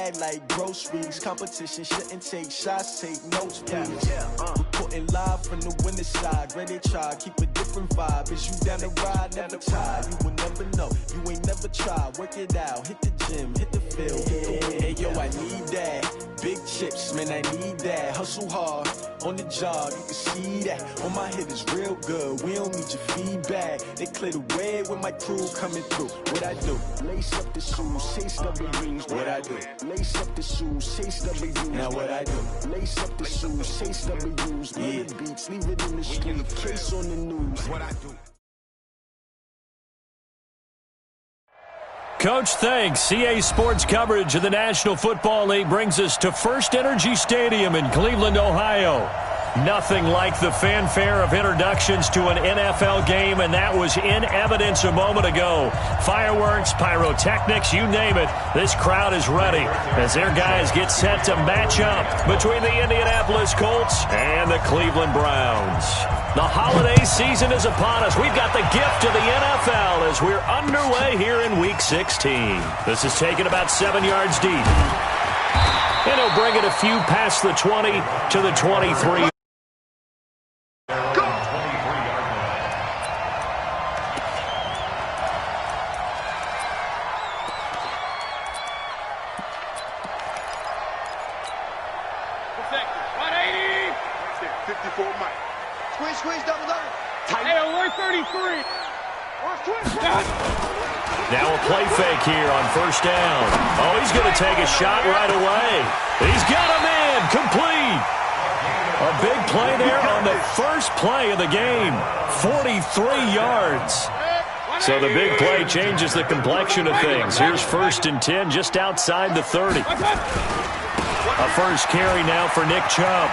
bag like groceries. Competition shouldn't take shots, take notes, please. Reporting live from the winter side. Ready to try, keep a different vibe. Is you down the ride? Never tired. You will never know. You ain't never tried. Work it out. Hit the gym. Hit the field. Hey, yo, I need that. Big chips, man, I need that. Hustle hard on the job. You can see that. On my head is real good. We don't need your feedback. They clear the way with my crew coming through. What I do? Lace up the shoes, chase W's. What I do? Lace up the shoes, chase W's. Now what I do? Lace up the shoes, chase W's. Yeah. The beats, leave it in the street. Case on the news. What I do? Coach, thanks. CA Sports coverage of the National Football League brings us to First Energy Stadium in Cleveland, Ohio. Nothing like the fanfare of introductions to an NFL game, and that was in evidence a moment ago. Fireworks, pyrotechnics, you name it. This crowd is ready as their guys get set to match up between the Indianapolis Colts and the Cleveland Browns. The holiday season is upon us. We've got the gift of the NFL as we're underway here in Week 16. This is taken about 7 yards deep. And he'll bring it a few past the 20 to the 23. Now a play fake here on first down. Oh, he's going to take a shot right away. He's got him in. Complete. A big play there on the first play of the game. 43 yards. So the big play changes the complexion of things. Here's 1st and 10 just outside the 30. A first carry now for Nick Chubb.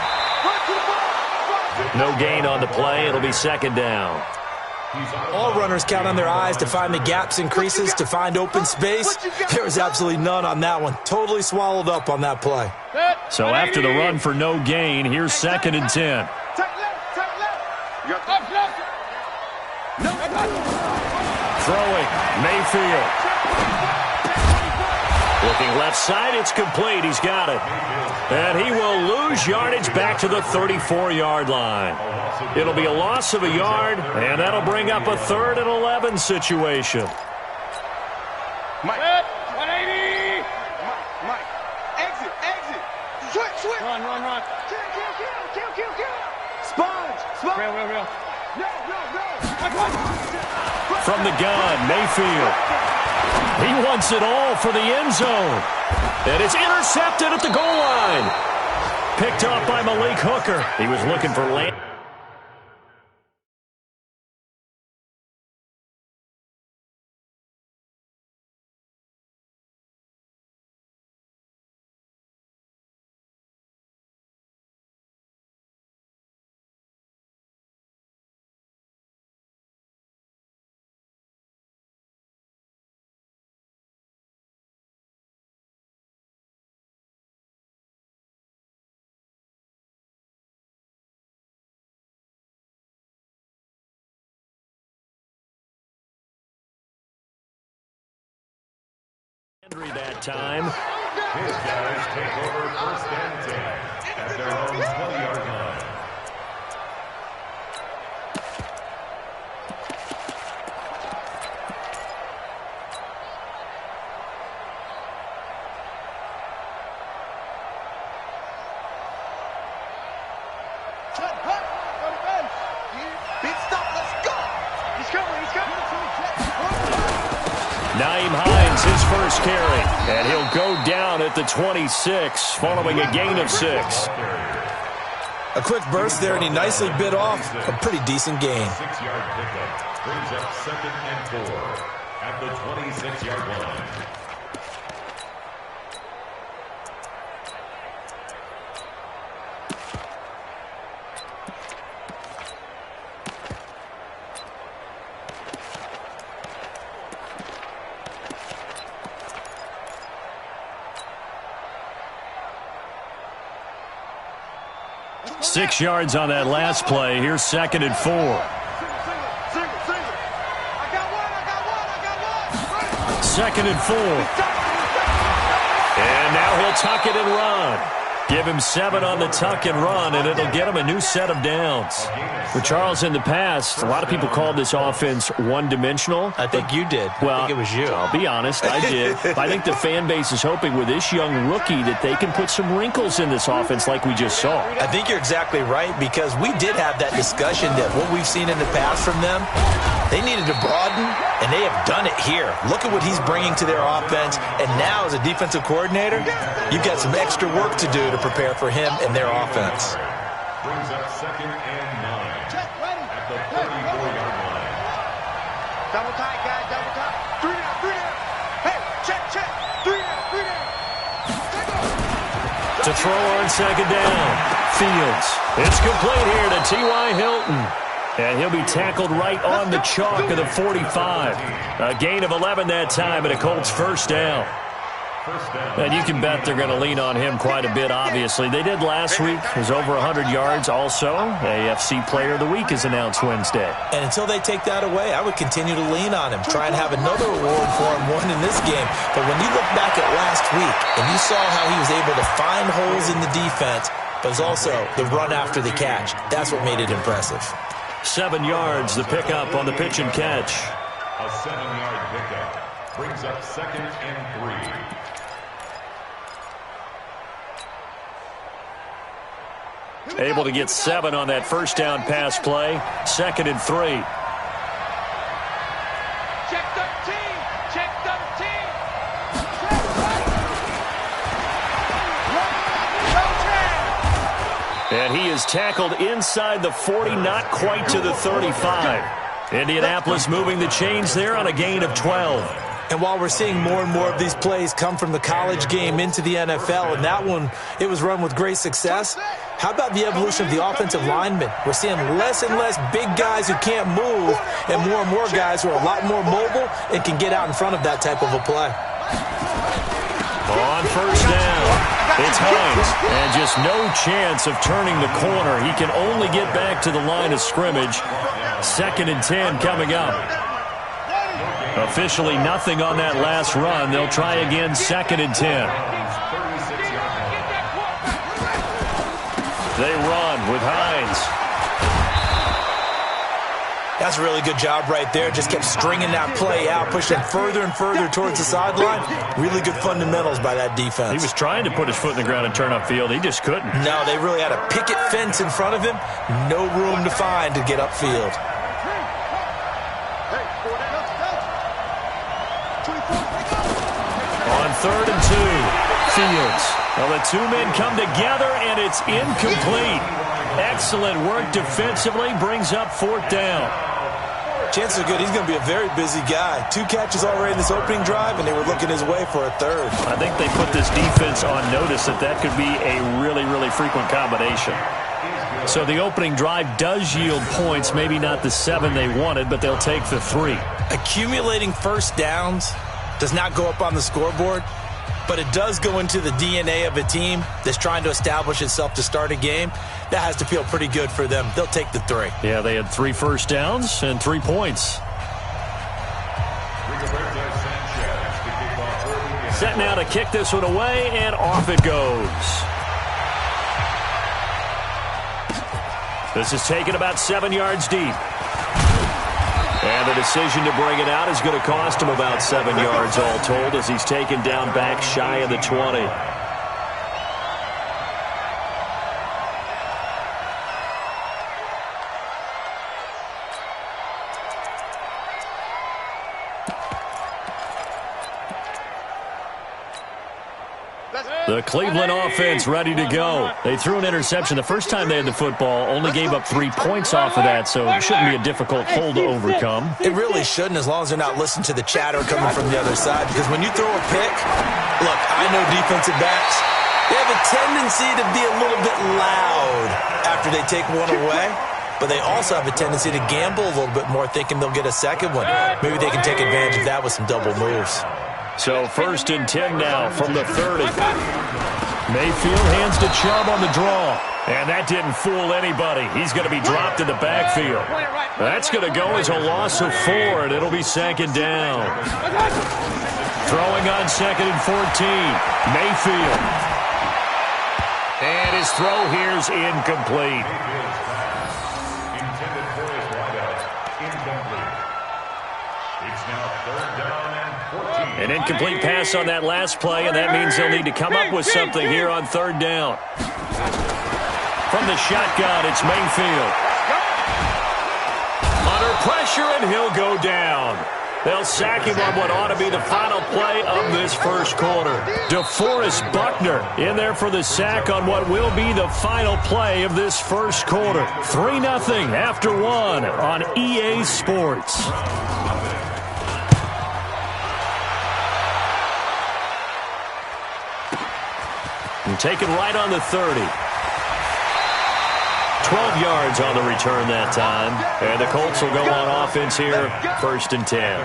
No gain on the play. It'll be 2nd down. All runners count on their eyes to find the gaps and creases, to find open space. There was absolutely none on that one. Totally swallowed up on that play. So after the run for no gain, here's 2nd and 10. Throwing, Mayfield. Looking left side, it's complete. He's got it. And he will lose yardage back to the 34-yard line. It'll be a loss of a yard, and that'll bring up a 3rd and 11 situation. Mike. 180. Mike. Exit. Switch. Run. Kill. Sponge. Real. No. From the gun, Mayfield. He wants it all for the end zone. And it's intercepted at the goal line. Picked off by Malik Hooker. He was looking for land. That time. His guys take over 1st and 10 at their own 20-yard line. Naeem Hines, his first carry, and he'll go down at the 26 following a gain of 6. A quick burst there, and he nicely bit off a pretty decent gain. 6-yard pickup brings up 2nd and 4 at the 26-yard line. Six yards on that last play. Here's 2nd and 4. 2nd and 4. And now he'll they'll tuck it and run. Give him 7 on the tuck and run, and it'll get him a new set of downs. For Charles, in the past, a lot of people called this offense one-dimensional. I think you did. Well, I think it was you. I'll be honest, I did. I think the fan base is hoping with this young rookie that they can put some wrinkles in this offense like we just saw. I think you're exactly right, because we did have that discussion that what we've seen in the past from them, they needed to broaden, and they have done it here. Look at what he's bringing to their offense, and now as a defensive coordinator, you've got some extra work to do to prepare for him and their offense. Brings up 2nd and 9 at the 34-yard line. Double tight, guys, double tight. 3 down, 3 down. Hey, check, check. 3 down, 3 down. To throw on 2nd down. Fields. It's complete here to T.Y. Hilton. And he'll be tackled right on the chalk of the 45. A gain of 11 that time and a Colts first down. And you can bet they're going to lean on him quite a bit, obviously. They did last week. It was over 100 yards also. AFC Player of the Week is announced Wednesday. And until they take that away, I would continue to lean on him. Try and have another award for him, one in this game. But when you look back at last week and you saw how he was able to find holes in the defense, but it was also the run after the catch. That's what made it impressive. 7 yards, the pickup on the pitch and catch. A 7-yard pickup brings up 2nd and 3. Able to get 7 on that first down pass play. 2nd and 3. Check 13, check 13. And he is tackled inside the 40, not quite to the 35. Indianapolis moving the chains there on a gain of 12. And while we're seeing more and more of these plays come from the college game into the NFL, and that one, it was run with great success, how about the evolution of the offensive linemen? We're seeing less and less big guys who can't move and more guys who are a lot more mobile and can get out in front of that type of a play. On first down, it's Hines, and just no chance of turning the corner. He can only get back to the line of scrimmage. 2nd and 10 coming up. Officially nothing on that last run. They'll try again 2nd and 10. They run with Hines. That's a really good job right there. Just kept stringing that play out, pushing further and further towards the sideline. Really good fundamentals by that defense. He was trying to put his foot in the ground and turn upfield. He just couldn't. No, they really had a picket fence in front of him. No room to find to get upfield. On 3rd and 2, Fields. Well, the two men come together, and it's incomplete. Excellent work defensively, brings up 4th down. Chances are good he's going to be a very busy guy. 2 catches already in this opening drive, and they were looking his way for a 3rd. I think they put this defense on notice that could be a really, really frequent combination. So the opening drive does yield points, maybe not the 7 they wanted, but they'll take the 3. Accumulating first downs does not go up on the scoreboard, but it does go into the DNA of a team that's trying to establish itself to start a game. That has to feel pretty good for them. They'll take the 3. Yeah, they had 3 first downs and 3 points. Set now to kick this one away, and off it goes. This is taken about 7 yards deep. And the decision to bring it out is going to cost him about 7 yards all told, as he's taken down back shy of the 20. The Cleveland offense ready to go. They threw an interception the first time they had the football, only gave up 3 points off of that, so it shouldn't be a difficult hole to overcome. It really shouldn't, as long as they're not listening to the chatter coming from the other side, because when you throw a pick, look, I know defensive backs, they have a tendency to be a little bit loud after they take one away, but they also have a tendency to gamble a little bit more, thinking they'll get a second one. Maybe they can take advantage of that with some double moves. So 1st and 10 now from the 30. Mayfield hands to Chubb on the draw. And that didn't fool anybody. He's going to be dropped in the backfield. That's going to go as a loss of 4, and it'll be 2nd down. Throwing on 2nd and 14. Mayfield. And his throw here's incomplete. Intended for his wideout. Incomplete. It's now 3rd down and 14. An incomplete pass on that last play, and that means they'll need to come up with something here on 3rd down. From the shotgun, it's Mayfield. Under pressure, and he'll go down. They'll sack him on what ought to be the final play of this first quarter. DeForest Buckner in there for the sack on what will be the final play of this first quarter. 3-0 after 1 on EA Sports. And taken right on the 30. 12 yards on the return that time. And the Colts will go on offense here, 1st and 10.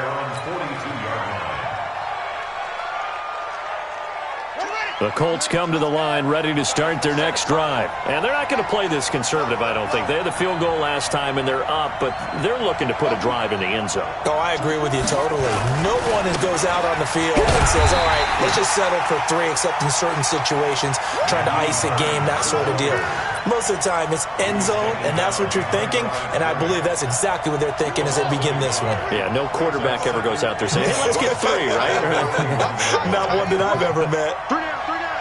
The Colts come to the line ready to start their next drive. And they're not going to play this conservative, I don't think. They had the field goal last time, and they're up, but they're looking to put a drive in the end zone. Oh, I agree with you totally. No one goes out on the field and says, all right, let's just settle for 3, except in certain situations, trying to ice a game, that sort of deal. Most of the time, it's end zone, and that's what you're thinking, and I believe that's exactly what they're thinking as they begin this one. Yeah, no quarterback ever goes out there saying, hey, let's get 3, right? Not one that I've ever met. 3 down, 3 down.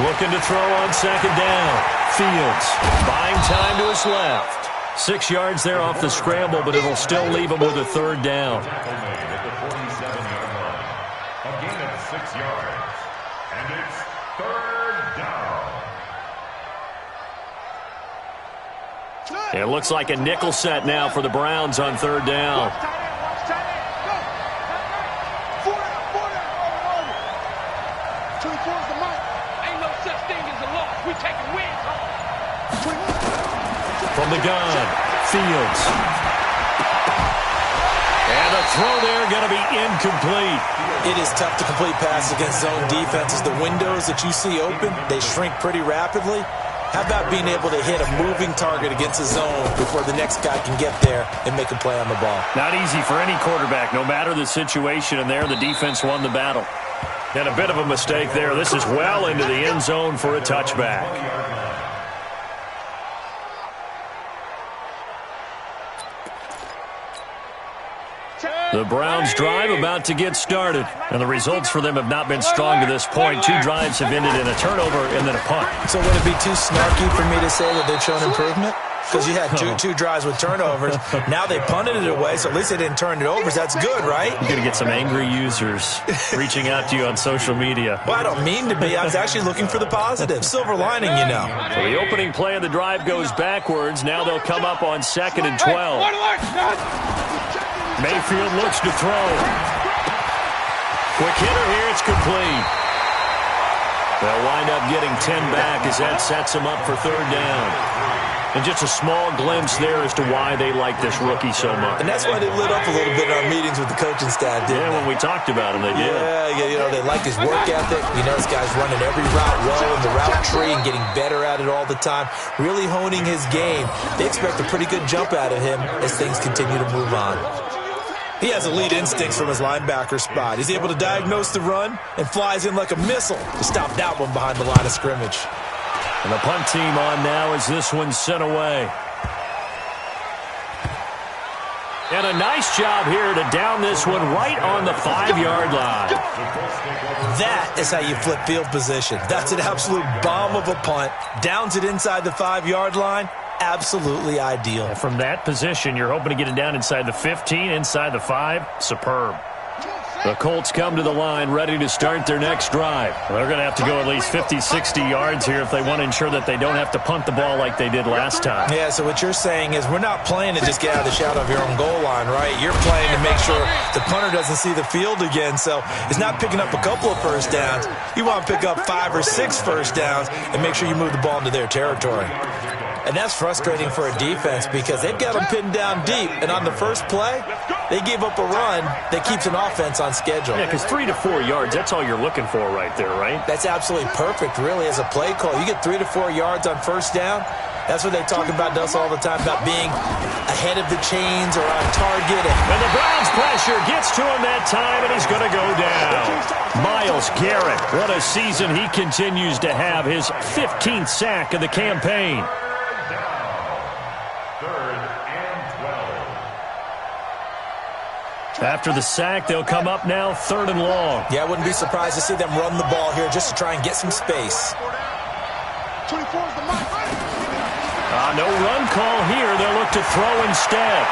Looking to throw on 2nd down. Fields buying time to his left. 6 yards there off the scramble, but it'll still leave him with a 3rd down. Tackle made at the 47-yard line. A gain of 6 yards. And it's 3rd down. It looks like a nickel set now for the Browns on 3rd down. Watch tight end, watch tight end. Go. 4 down. 24 is the mark. Ain't no such thing as a loss. We taking wins home. From the gun, Fields. And the throw there going to be incomplete. It is tough to complete passes against zone defenses. The windows that you see open, they shrink pretty rapidly. How about being able to hit a moving target against a zone before the next guy can get there and make a play on the ball? Not easy for any quarterback, no matter the situation, and there the defense won the battle. And a bit of a mistake there. This is well into the end zone for a touchback. The Browns drive about to get started, and the results for them have not been strong to this point. 2 drives have ended in a turnover and then a punt. So would it be too snarky for me to say that they've shown improvement? Because you had two drives with turnovers. Now they punted it away, so at least they didn't turn it over. So that's good, right? You're going to get some angry users reaching out to you on social media. Well, I don't mean to be. I was actually looking for the positive. Silver lining, you know. So the opening play of the drive goes backwards. Now they'll come up on 2nd and 12. Mayfield looks to throw. Quick hitter here. It's complete. They'll wind up getting 10 back as that sets them up for 3rd down. And just a small glimpse there as to why they like this rookie so much. And that's why they lit up a little bit in our meetings with the coaching staff, didn't they? When we talked about him, they did. Yeah, you know, they like his work ethic. You know, this guy's running every route well in the route tree and getting better at it all the time, really honing his game. They expect a pretty good jump out of him as things continue to move on. He has elite instincts from his linebacker spot. He's able to diagnose the run and flies in like a missile to stop that one behind the line of scrimmage. And the punt team on now as this one's sent away. And a nice job here to down this one right on the 5-yard line. That is how you flip field position. That's an absolute bomb of a punt. Downs it inside the 5-yard line. Absolutely ideal. From that position, you're hoping to get it down inside the 15, inside the 5. Superb. The Colts come to the line ready to start their next drive. They're going to have to go at least 50, 60 yards here if they want to ensure that they don't have to punt the ball like they did last time. Yeah, so what you're saying is we're not playing to just get out of the shadow of your own goal line, right? You're playing to make sure the punter doesn't see the field again. So it's not picking up a couple of first downs. You want to pick up 5 or 6 first downs and make sure you move the ball into their territory. And that's frustrating for a defense because they've got them pinned down deep. And on the first play, they gave up a run that keeps an offense on schedule. Yeah, because 3 to 4 yards, that's all you're looking for right there, right? That's absolutely perfect, really, as a play call. You get 3 to 4 yards on first down, That's what they talk about us all the time, about being ahead of the chains or on target. And the Browns pressure gets to him that time, and he's going to go down. Myles Garrett, what a season he continues to have. His 15th sack of the campaign. After the sack, they'll come up now 3rd and long. Yeah, I wouldn't be surprised to see them run the ball here just to try and get some space. 24 is the mark. No run call here. They'll look to throw instead.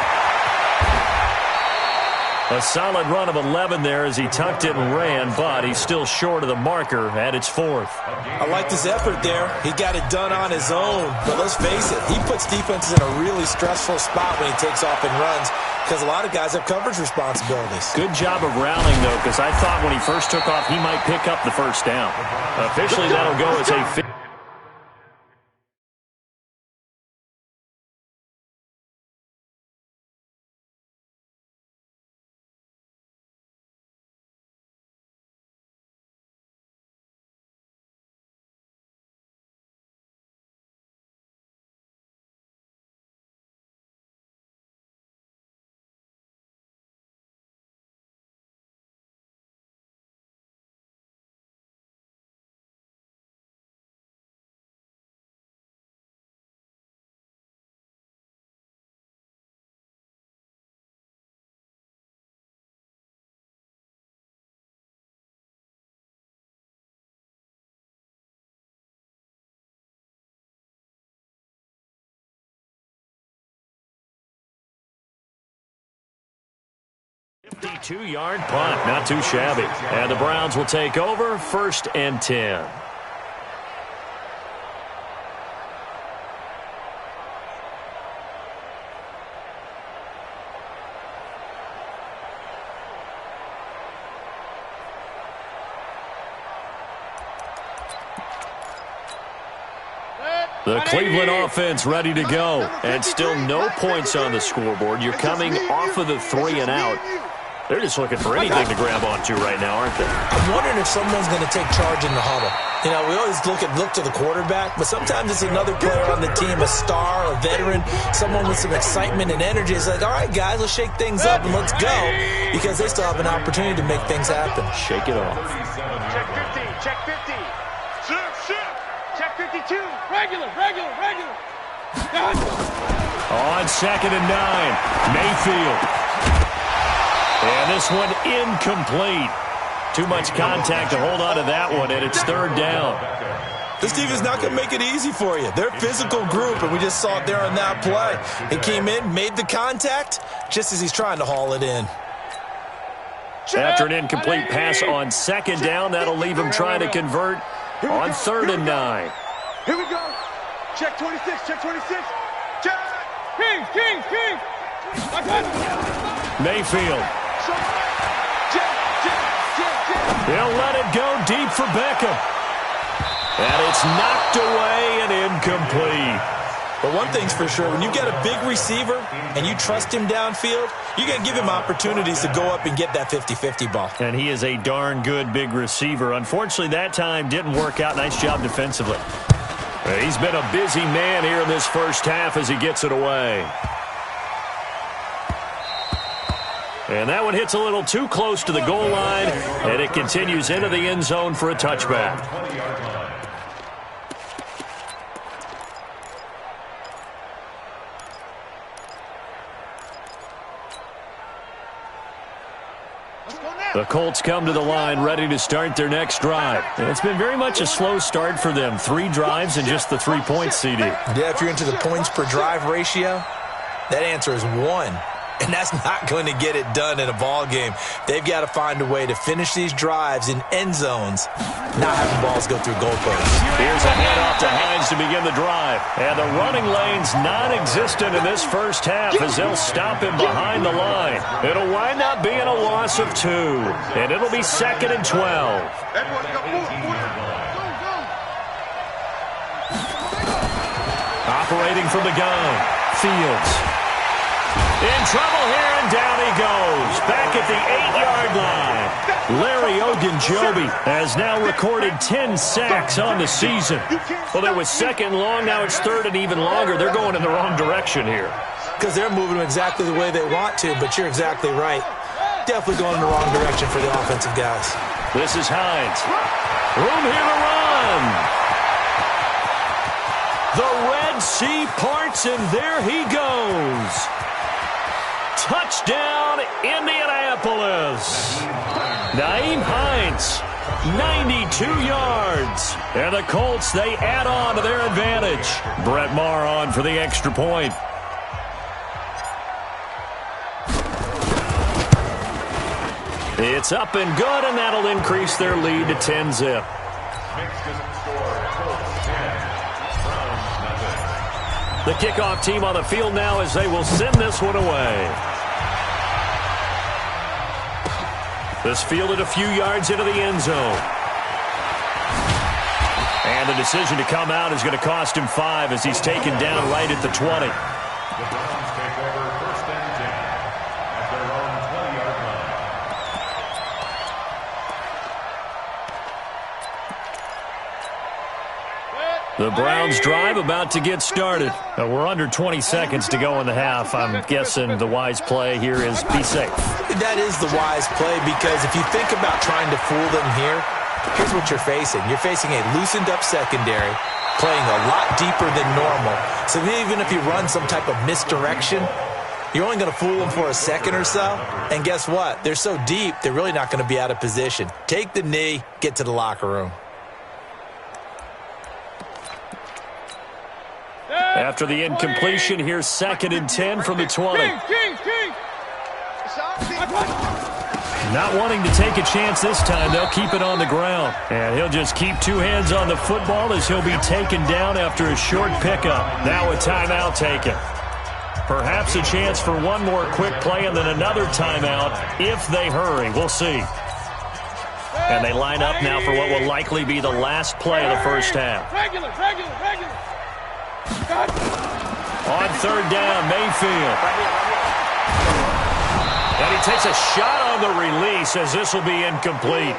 A solid run of 11 there as he tucked it and ran, but he's still short of the marker at its 4th. I like his effort there. He got it done on his own. But let's face it, he puts defenses in a really stressful spot when he takes off and runs because a lot of guys have coverage responsibilities. Good job of rallying, though, because I thought when he first took off, he might pick up the first down. Officially, that'll go as a 52-yard punt, not too shabby. And the Browns will take over 1st and 10. The Cleveland offense ready to go. And still no points on the scoreboard. You're coming off of the 3 and out. They're just looking for anything to grab onto right now, aren't they? I'm wondering if someone's going to take charge in the huddle. You know, we always look to the quarterback, but sometimes it's another player on the team, a star, a veteran, someone with some excitement and energy. It's like, all right, guys, let's shake things up and let's go, because they still have an opportunity to make things happen. Shake it off. Check 50, check 50. Shift. Check 52. Regular. On 2nd and 9, Mayfield. And this one incomplete. Too much contact to hold on to that one, and it's 3rd down. This defense is not going to make it easy for you. They're a physical group, and we just saw it there on that play. He came in, made the contact, just as he's trying to haul it in. After an incomplete pass on 2nd down, that'll leave him trying to convert on 3rd and 9. Here we go. Check 26, check 26. Check. Kings. Mayfield. He'll let it go deep for Beckham. And it's knocked away and incomplete. But one thing's for sure, when you get a big receiver and you trust him downfield, you're going to give him opportunities to go up and get that 50-50 ball. And he is a darn good big receiver. Unfortunately, that time didn't work out. Nice job defensively. He's been a busy man here in this first half as he gets it away. And that one hits a little too close to the goal line, and it continues into the end zone for a touchback. The Colts come to the line ready to start their next drive. And it's been very much a slow start for them. 3 drives and just the 3 points, CD. Yeah, if you're into the points per drive ratio, that answer is 1. And that's not going to get it done in a ball game. They've got to find a way to finish these drives in end zones, not having balls go through goalposts. Here's a handoff to Hines to begin the drive. And the running lane's non-existent in this first half as they'll stop him behind the line. It'll wind up being a loss of 2. And it'll be 2nd and 12. Operating from the gun, Fields. In trouble here, and down he goes. Back at the 8-yard line. Larry Ogunjobi has now recorded 10 sacks on the season. Well, it was second long. Now it's third and even longer. They're going in the wrong direction here. Because they're moving exactly the way they want to, but you're exactly right. Definitely going in the wrong direction for the offensive guys. This is Hines. Room here to run. The Red Sea parts, and there he goes. Touchdown, Indianapolis. Nyheim Hines, 92 yards. And the Colts, they add on to their advantage. Brett Maher on for the extra point. It's up and good, and that'll increase their lead to 10-zip. The kickoff team on the field now as they will send this one away. This fielded a few yards into the end zone. And the decision to come out is going to cost him 5 as he's taken down right at the 20. The Browns take over 1st and 10 at their own 20-yard line. The Browns drive about to get started. We're under 20 seconds to go in the half. I'm guessing the wise play here is be safe. That is the wise play, because if you think about trying to fool them here, here's what you're facing. You're facing a loosened-up secondary, playing a lot deeper than normal. So even if you run some type of misdirection, you're only going to fool them for a second or so. And guess what? They're so deep, they're really not going to be out of position. Take the knee, get to the locker room. After the incompletion, here's 2nd and 10 from the 20. Not wanting to take a chance this time, they'll keep it on the ground. And he'll just keep 2 hands on the football as he'll be taken down after a short pickup. Now a timeout taken. Perhaps a chance for one more quick play and then another timeout if they hurry. We'll see. And they line up now for what will likely be the last play of the first half. Regular. On 3rd down, Mayfield. And he takes a shot on the release as this will be incomplete.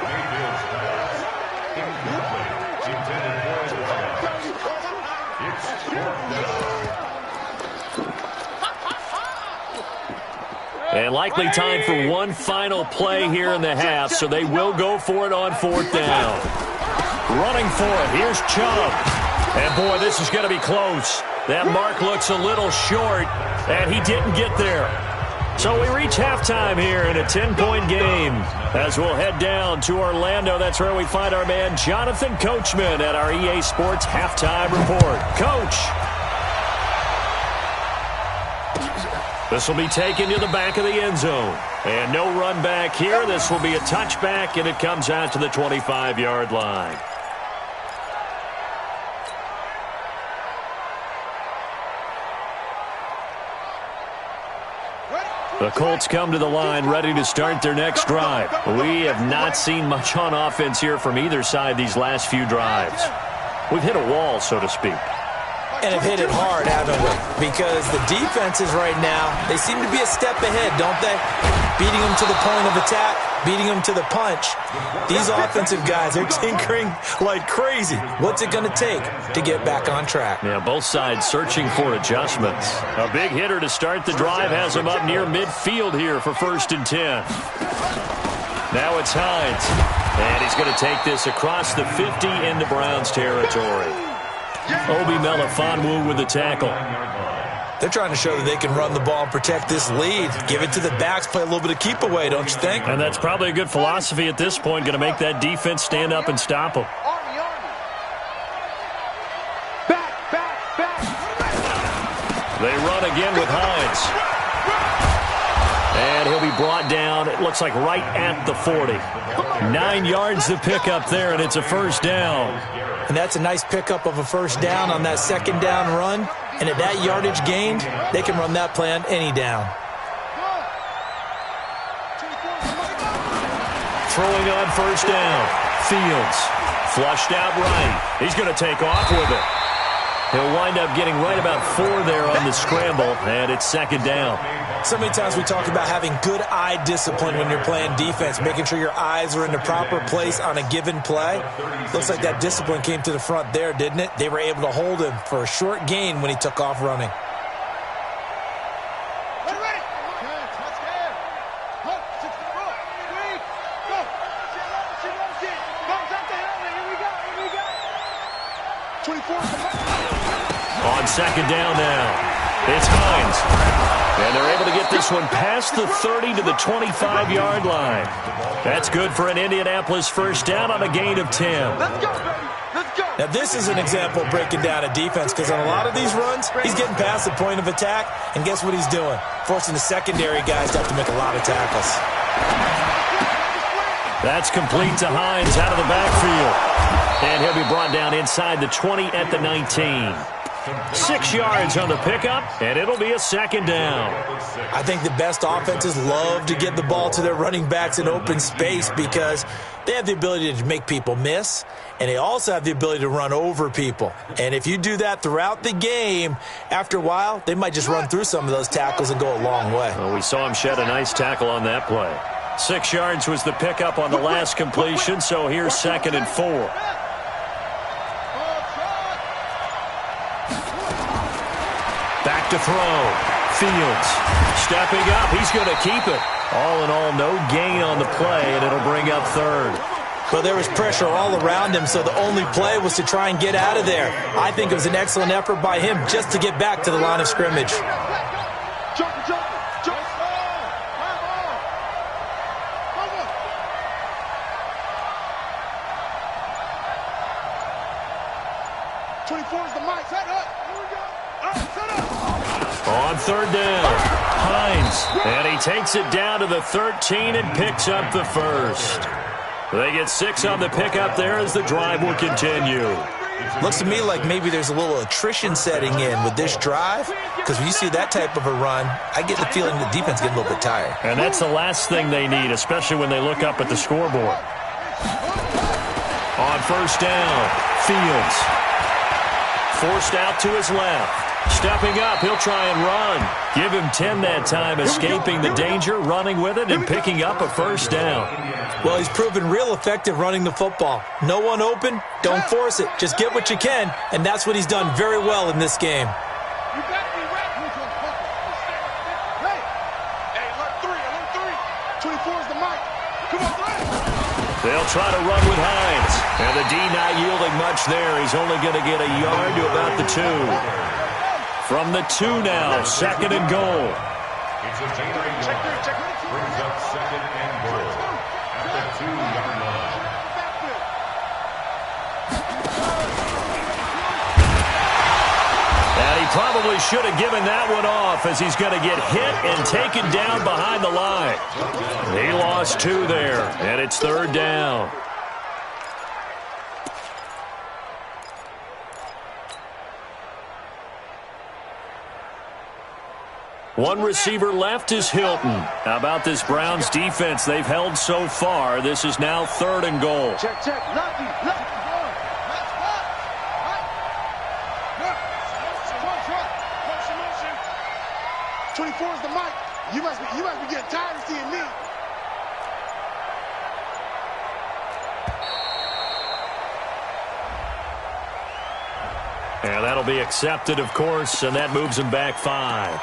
And likely time for one final play here in the half, so they will go for it on 4th down. Running for it, here's Chubb. And, boy, this is going to be close. That mark looks a little short, and he didn't get there. So we reach halftime here in a 10-point game. As we'll head down to Orlando, that's where we find our man Jonathan Coachman at our EA Sports Halftime Report. Coach. This will be taken to the back of the end zone. And no run back here. This will be a touchback, and it comes out to the 25-yard line. The Colts come to the line ready to start their next drive. We have not seen much on offense here from either side these last few drives. We've hit a wall, so to speak. And have hit it hard, haven't we? Because the defenses right now, they seem to be a step ahead, don't they? Beating them to the point of attack, beating them to the punch. These offensive guys are tinkering like crazy. What's it going to take to get back on track? Yeah, both sides searching for adjustments. A big hitter to start the drive has him up near midfield here for 1st and 10. Now it's Hines. And he's going to take this across the 50 into Browns territory. Obi Melifonwu with the tackle. They're trying to show that they can run the ball and protect this lead. Give it to the backs, play a little bit of keep away, don't you think? And that's probably a good philosophy at this point, going to make that defense stand up and stop them. Back. They run again with Hines. And he'll be brought down, it looks like right at the 40. 9 yards to pick up there, and it's a 1st down. And that's a nice pickup of a 1st down on that 2nd down run. And at that yardage gained, they can run that play on any down. Throwing on 1st down. Fields. Flushed out right. He's going to take off with it. He'll wind up getting right about 4 there on the scramble, and it's second down. So many times we talk about having good eye discipline when you're playing defense, making sure your eyes are in the proper place on a given play. Looks like that discipline came to the front there, didn't it? They were able to hold him for a short gain when he took off running. On second down now, it's Hines. And they're able to get this one past the 30 to the 25-yard line. That's good for an Indianapolis first down on a gain of 10. Let's go, baby. Let's go. Now, this is an example of breaking down a defense because on a lot of these runs, he's getting past the point of attack, and guess what he's doing? Forcing the secondary guys to have to make a lot of tackles. That's complete to Hines out of the backfield. And he'll be brought down inside the 20 at the 19. 6 yards on the pickup, and it'll be a second down. I think the best offenses love to get the ball to their running backs in open space because they have the ability to make people miss, and they also have the ability to run over people. And if you do that throughout the game, after a while, they might just run through some of those tackles and go a long way. Well, we saw him shed a nice tackle on that play. 6 yards was the pickup on the last completion, so here's second and 4. Back to throw. Fields stepping up. He's going to keep it. All in all, no gain on the play, and it'll bring up third. Well, there was pressure all around him, so the only play was to try and get out of there. I think it was an excellent effort by him just to get back to the line of scrimmage. Jump. 24 is the mic. Set up. Here we go. Set up. On third down, Hines. And he takes it down to the 13 and picks up the first. They get 6 on the pickup there as the drive will continue. Looks to me like maybe there's a little attrition setting in with this drive, because when you see that type of a run, I get the feeling the defense getting a little bit tired. And that's the last thing they need, especially when they look up at the scoreboard. On first down, Fields. Forced out to his left. Stepping up, he'll try and run. Give him 10 that time, escaping the danger, running with it, and picking up a first down. Well, he's proven real effective running the football. No one open, don't force it. Just get what you can, and that's what he's done very well in this game. You got me right. Hey, alert 3. 24 is the mic. Come on, They'll try to run with Hines. And the D not yielding much there. He's only going to get a yard to about the 2. From the 2 now, second and goal. It's a gain of 1. Brings up second and goal at the 2-yard line. And he probably should have given that one off as he's going to get hit and taken down behind the line. He lost 2 there, and it's third down. One receiver left is Hilton. How about this Browns defense they've held so far? This is now third and goal. Check. Lucky. 24 is the mic. You must be getting tired of seeing me. And that'll be accepted, of course, and that moves him back 5.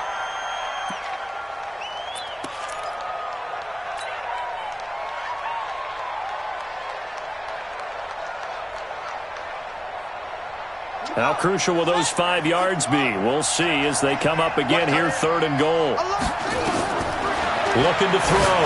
How crucial will those 5 yards be? We'll see as they come up again here, third and goal. Looking to throw.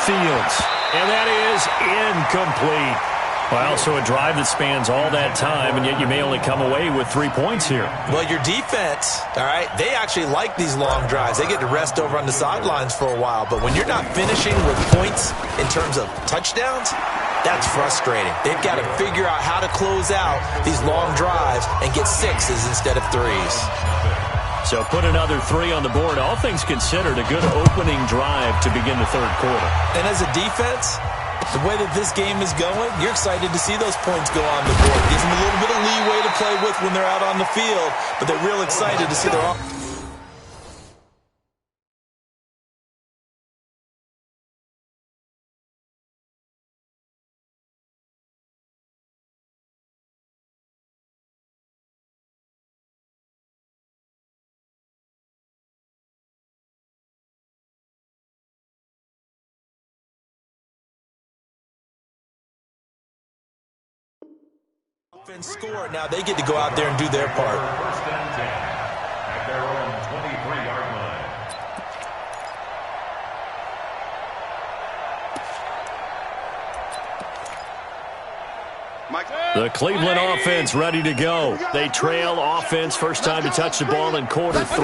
Fields. And that is incomplete. Well, so a drive that spans all that time, and yet you may only come away with 3 points here. Well, your defense, all right, they actually like these long drives. They get to rest over on the sidelines for a while. But when you're not finishing with points in terms of touchdowns, that's frustrating. They've got to figure out how to close out these long drives and get 6s instead of 3s. So put another 3 on the board. All things considered, a good opening drive to begin the third quarter. And as a defense, The way that this game is going, you're excited to see those points go on the board. Gives them a little bit of leeway to play with when they're out on the field, but they're real excited to see their offense score. Now they get to go out there and do their part. First and 10 at their own 23-yard line. The Cleveland offense ready to go. They trail offense, first time to touch the ball in quarter 3,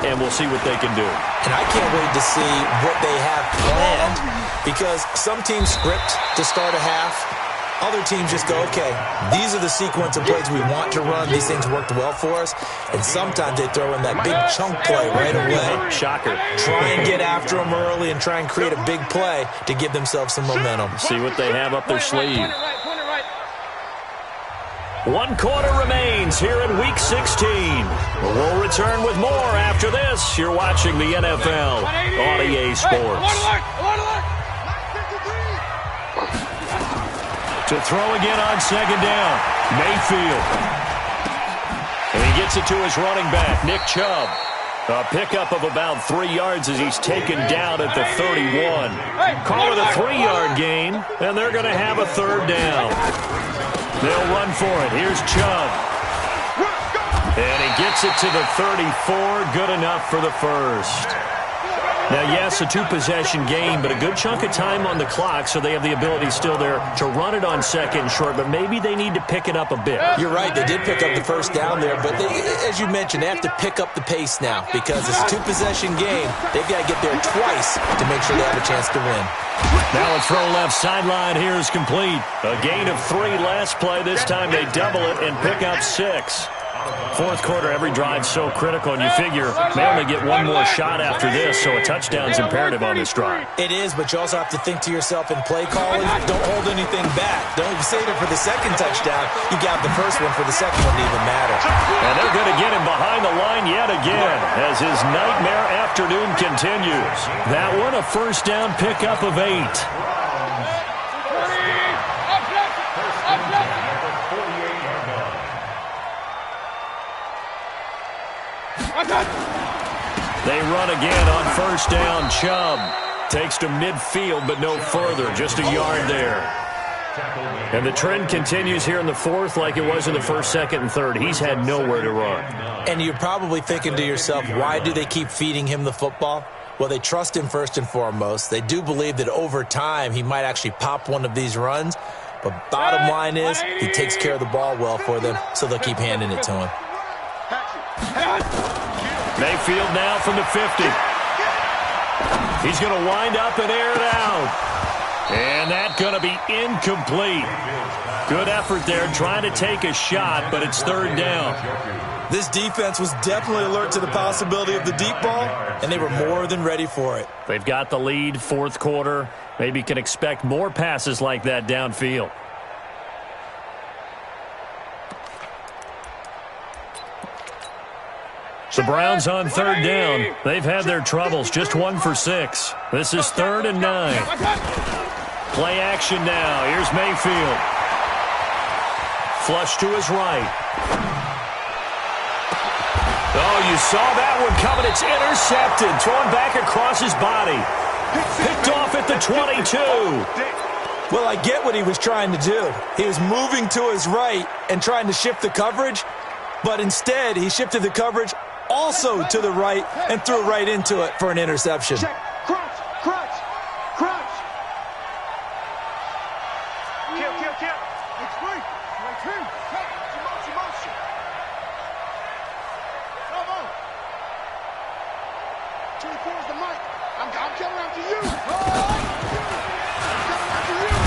and we'll see what they can do. And I can't wait to see what they have planned, because some teams script to start a half. Other teams just go, okay, these are the sequence of plays we want to run. These things worked well for us. And sometimes they throw in that big chunk play right away. Shocker. Try and get after them early and try and create a big play to give themselves some momentum. See what they have up their sleeve. 1 quarter remains here in Week 16. We'll return with more after this. You're watching the NFL on EA Sports. To throw again on second down, Mayfield. And he gets it to his running back, Nick Chubb. A pickup of about 3 yards as he's taken down at the 31. Call it a 3-yard gain, and they're going to have a third down. They'll run for it. Here's Chubb. And he gets it to the 34. Good enough for the first. Now, yes, a 2-possession game, but a good chunk of time on the clock, so they have the ability still there to run it on second and short, but maybe they need to pick it up a bit. You're right. They did pick up the first down there, but they, as you mentioned, they have to pick up the pace now because it's a 2-possession game. They've got to get there twice to make sure they have a chance to win. Now a throw left sideline here is complete. A gain of 3 last play. This time they double it and pick up 6. Fourth quarter, every drive's so critical, and you figure they only get one more shot after this, so a touchdown's imperative on this drive. It is, but you also have to think to yourself in play calling, don't hold anything back. Don't save it for the second touchdown. You got the first one for the second one to even matter. And they're going to get him behind the line yet again as his nightmare afternoon continues. That one, a first down pickup of 8. They run again on first down. Chubb takes to midfield, but no further. Just a yard there. And the trend continues here in the fourth like it was in the first, second, and third. He's had nowhere to run. And you're probably thinking to yourself, why do they keep feeding him the football? Well, they trust him first and foremost. They do believe that over time he might actually pop one of these runs. But bottom line is he takes care of the ball well for them, so they'll keep handing it to him. Mayfield now from the 50. He's going to wind up and air it out. And that's going to be incomplete. Good effort there trying to take a shot, but it's third down. This defense was definitely alert to the possibility of the deep ball, and they were more than ready for it. They've got the lead, fourth quarter. Maybe can expect more passes like that downfield. The Browns on third down. They've had their troubles, just 1 for 6. This is 3rd and 9. Play action now. Here's Mayfield. Flush to his right. Oh, you saw that one coming. It's intercepted. Thrown back across his body. Picked off at the 22. Well, I get what he was trying to do. He was moving to his right and trying to shift the coverage, but instead he shifted the coverage also to the right and threw right into it for an interception. Check. Crunch. Kill. It's free. Right here. Motion. Come on. 24 is the mic. I'm coming after you.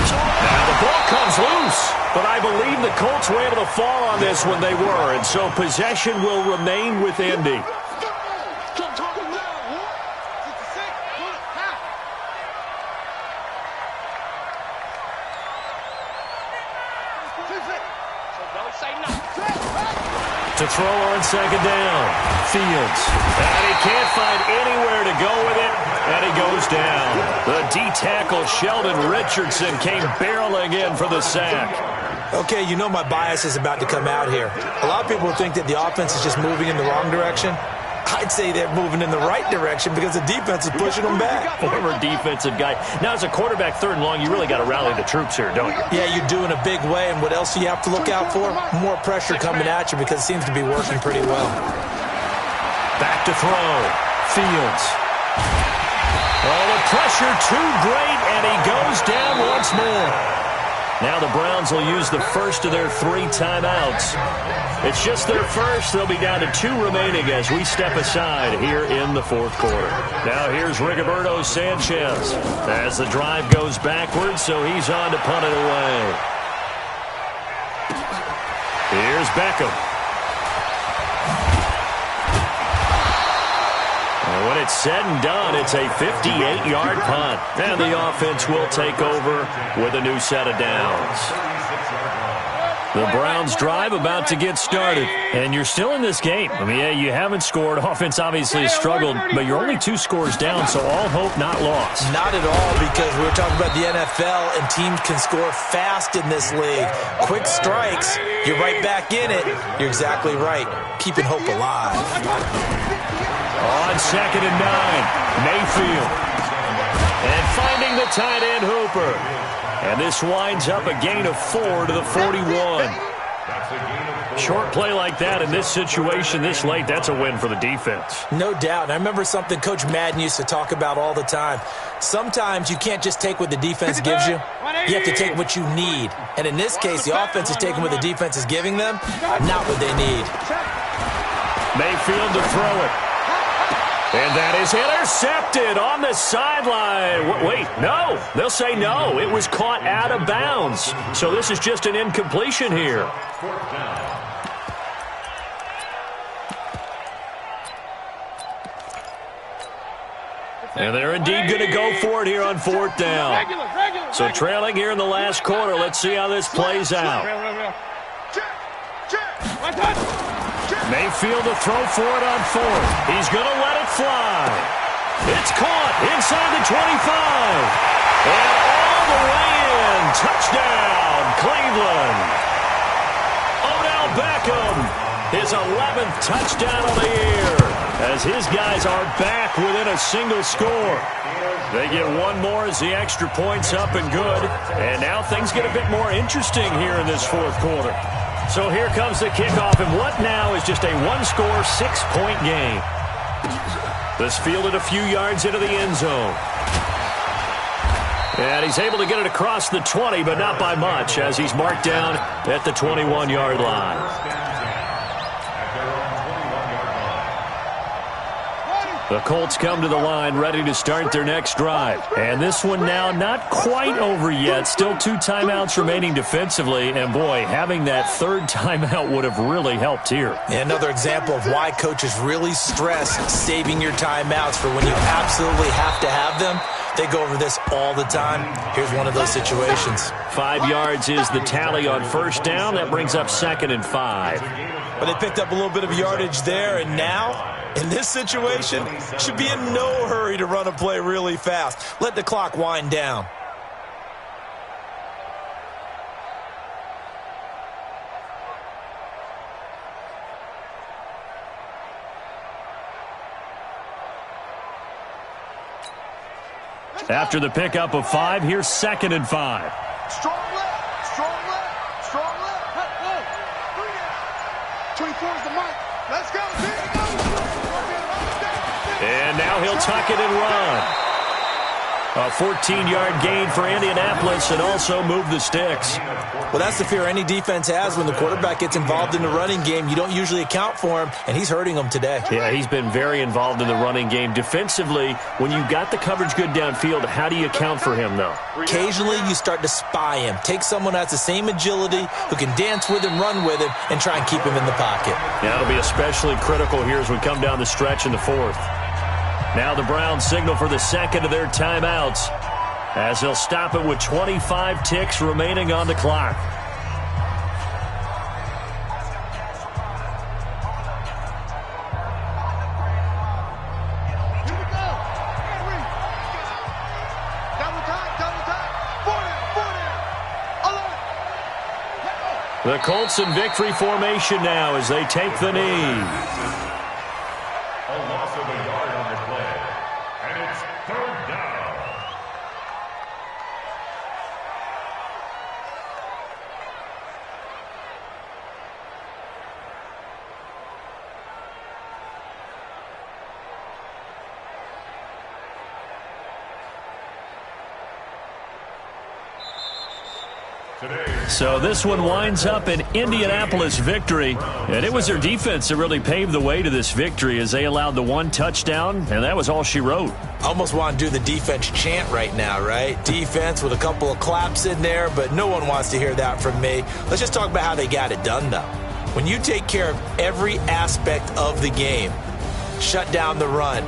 Now the ball comes loose, but I believe the Colts were able to fall on this when they were, and so possession will remain with Indy. to throw on second down. Fields. And he can't find anywhere to go with it, and he goes down. The D-tackle Sheldon Richardson came barreling in for the sack. Okay, you know my bias is about to come out here. A lot of people think that the offense is just moving in the wrong direction. I'd say they're moving in the right direction because the defense is pushing them back. Former defensive guy. Now, as a quarterback, third and long, you really got to rally the troops here, don't you? Yeah, you do in a big way. And what else do you have to look out for? More pressure coming at you because it seems to be working pretty well. Back to throw. Fields. Oh, the pressure too great, and he goes down once more. Now the Browns will use the first of their 3 timeouts. It's just their first. They'll be down to 2 remaining as we step aside here in the fourth quarter. Now here's Rigoberto Sanchez as the drive goes backwards, so he's on to punt it away. Here's Beckham. And when it's said and done, it's a 58-yard punt. And the offense will take over with a new set of downs. The Browns drive about to get started. And you're still in this game. I mean, yeah, you haven't scored. Offense obviously has struggled, but you're only 2 scores down, so all hope not lost. Not at all, because we were talking about the NFL, and teams can score fast in this league. Quick strikes, you're right back in it. You're exactly right. Keeping hope alive. On second and 9, Mayfield. And finding the tight end Hooper. And this winds up a gain of 4 to the 41. Short play like that in this situation this late, that's a win for the defense. No doubt. And I remember something Coach Madden used to talk about all the time. Sometimes you can't just take what the defense gives you. You have to take what you need. And in this case, the offense is taking what the defense is giving them, not what they need. Mayfield to throw it. And that is intercepted on the sideline. Wait, no. They'll say no. It was caught out of bounds. So this is just an incompletion here. And they're indeed going to go for it here on 4th down. So trailing here in the last quarter. Let's see how this plays out. Mayfield to throw for it on 4th. He's going to let it fly. It's caught inside the 25. And all the way in. Touchdown, Cleveland. Odell Beckham, his 11th touchdown of the year, as his guys are back within a single score. They get one more as the extra point's up and good. And now things get a bit more interesting here in this fourth quarter. So here comes the kickoff, and what now is just a 1-score, 6-point game. This fielded a few yards into the end zone. And he's able to get it across the 20, but not by much, as he's marked down at the 21-yard line. The Colts come to the line ready to start their next drive. And this one now not quite over yet. Still 2 timeouts remaining defensively. And, boy, having that 3rd timeout would have really helped here. Another example of why coaches really stress saving your timeouts for when you absolutely have to have them. They go over this all the time. Here's one of those situations. 5 yards is the tally on 1st down. That brings up 2nd and 5. But they picked up a little bit of yardage there, and now, in this situation, should be in no hurry to run a play really fast. Let the clock wind down. After the pickup of 5, here's 2nd and 5. Strong left, strong left, strong left. Hey, 24 is the mic. Let's go. And now he'll tuck it and run. A 14-yard gain for Indianapolis and also move the sticks. Well, that's the fear any defense has when the quarterback gets involved in the running game. You don't usually account for him, and he's hurting them today. Yeah, he's been very involved in the running game. Defensively, when you've got the coverage good downfield, how do you account for him, though? Occasionally, you start to spy him. Take someone who has the same agility, who can dance with him, run with him, and try and keep him in the pocket. Now, it'll be especially critical here as we come down the stretch in the 4th. Now the Browns signal for the 2nd of their timeouts, as they'll stop it with 25 ticks remaining on the clock. The Colts in victory formation now as they take the knee. A loss of a yard on the play. And it's third down. So this one winds up an Indianapolis victory, and it was their defense that really paved the way to this victory as they allowed the one touchdown, and that was all she wrote. Almost want to do the defense chant right now, right? Defense with a couple of claps in there, but no one wants to hear that from me. Let's just talk about how they got it done, though. When you take care of every aspect of the game, shut down the run,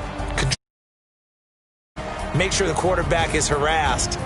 make sure the quarterback is harassed,